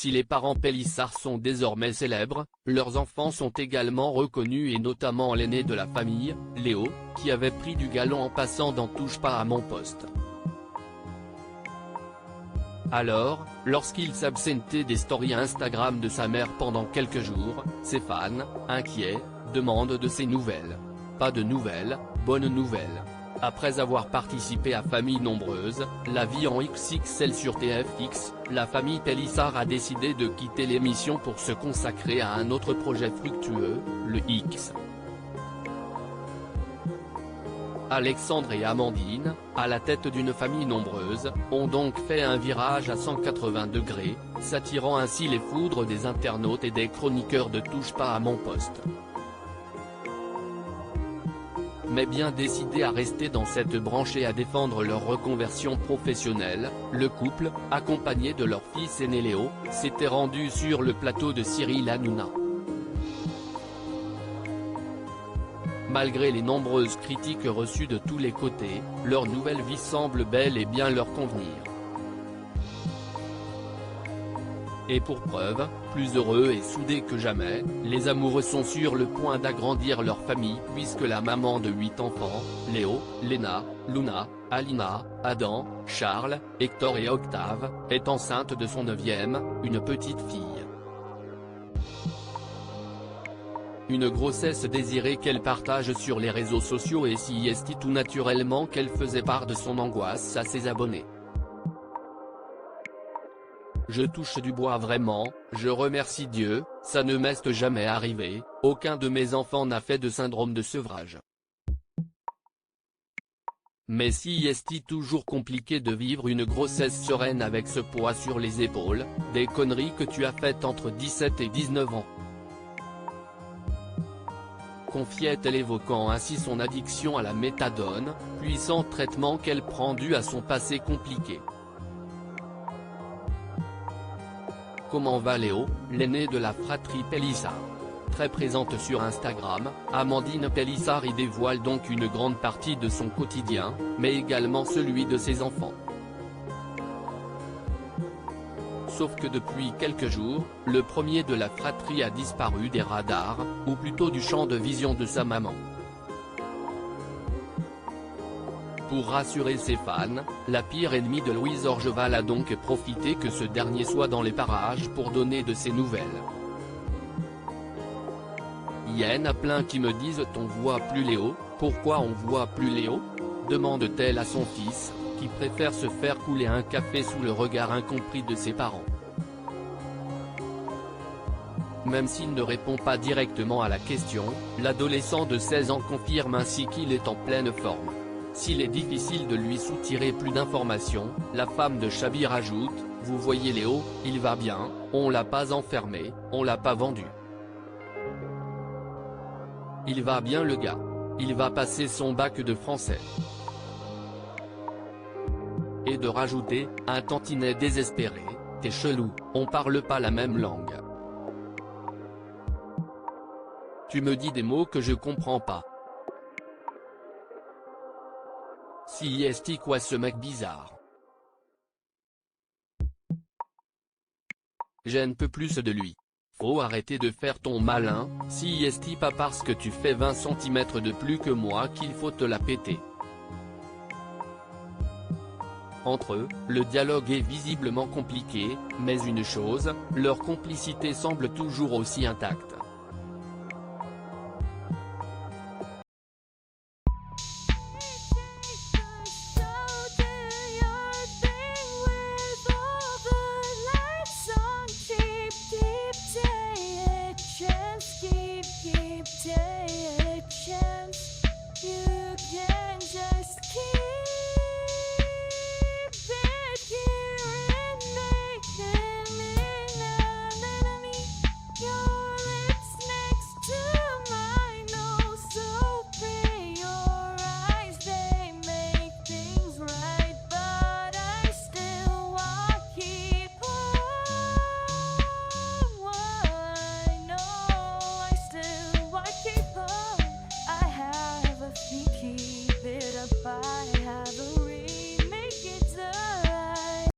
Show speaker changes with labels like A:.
A: Si les parents Pélissard sont désormais célèbres, leurs enfants sont également reconnus et notamment l'aîné de la famille, Léo, qui avait pris du galon en passant dans Touche pas à mon poste. Alors, lorsqu'il s'absentait des stories Instagram de sa mère pendant quelques jours, ses fans, inquiets, demandent de ses nouvelles. Pas de nouvelles, bonnes nouvelles. Après avoir participé à Famille Nombreuse, la vie en XXL sur TFX, la famille Pélissard a décidé de quitter l'émission pour se consacrer à un autre projet fructueux, le X. Alexandre et Amandine, à la tête d'une famille nombreuse, ont donc fait un virage à 180 degrés, s'attirant ainsi les foudres des internautes et des chroniqueurs de Touche pas à mon poste. Mais bien décidés à rester dans cette branche et à défendre leur reconversion professionnelle, le couple, accompagné de leur fils aîné Léo, s'était rendu sur le plateau de Cyril Hanouna. Malgré les nombreuses critiques reçues de tous les côtés, leur nouvelle vie semble bel et bien leur convenir. Et pour preuve, plus heureux et soudés que jamais, les amoureux sont sur le point d'agrandir leur famille puisque la maman de 8 enfants, Léo, Léna, Luna, Alina, Adam, Charles, Hector et Octave, est enceinte de son 9e, une petite fille. Une grossesse désirée qu'elle partage sur les réseaux sociaux et si est tout naturellement qu'elle faisait part de son angoisse à ses abonnés. Je touche du bois vraiment, je remercie Dieu, ça ne m'est jamais arrivé, aucun de mes enfants n'a fait de syndrome de sevrage. Mais si est toujours compliqué de vivre une grossesse sereine avec ce poids sur les épaules, des conneries que tu as faites entre 17 et 19 ans. Confiait-elle évoquant ainsi son addiction à la méthadone, puissant traitement qu'elle prend dû à son passé compliqué. Comment va Léo, l'aîné de la fratrie Pélissard? Très présente sur Instagram, Amandine Pélissard y dévoile donc une grande partie de son quotidien, mais également celui de ses enfants. Sauf que depuis quelques jours, le premier de la fratrie a disparu des radars, ou plutôt du champ de vision de sa maman. Pour rassurer ses fans, la pire ennemie de Louise Orgeval a donc profité que ce dernier soit dans les parages pour donner de ses nouvelles. Y'en a plein qui me disent « On voit plus Léo, pourquoi on voit plus Léo ?» demande-t-elle à son fils, qui préfère se faire couler un café sous le regard incompris de ses parents. Même s'il ne répond pas directement à la question, l'adolescent de 16 ans confirme ainsi qu'il est en pleine forme. S'il est difficile de lui soutirer plus d'informations, la femme de Chabi rajoute « Vous voyez Léo, il va bien, on l'a pas enfermé, on l'a pas vendu. Il va bien le gars. Il va passer son bac de français. » Et de rajouter « Un tantinet désespéré, t'es chelou, on parle pas la même langue. Tu me dis des mots que je comprends pas. Si est quoi ce mec bizarre? J'en peux plus de lui. Faut arrêter de faire ton malin, si est pas parce que tu fais 20 cm de plus que moi qu'il faut te la péter. Entre eux, le dialogue est visiblement compliqué, mais une chose, leur complicité semble toujours aussi intacte.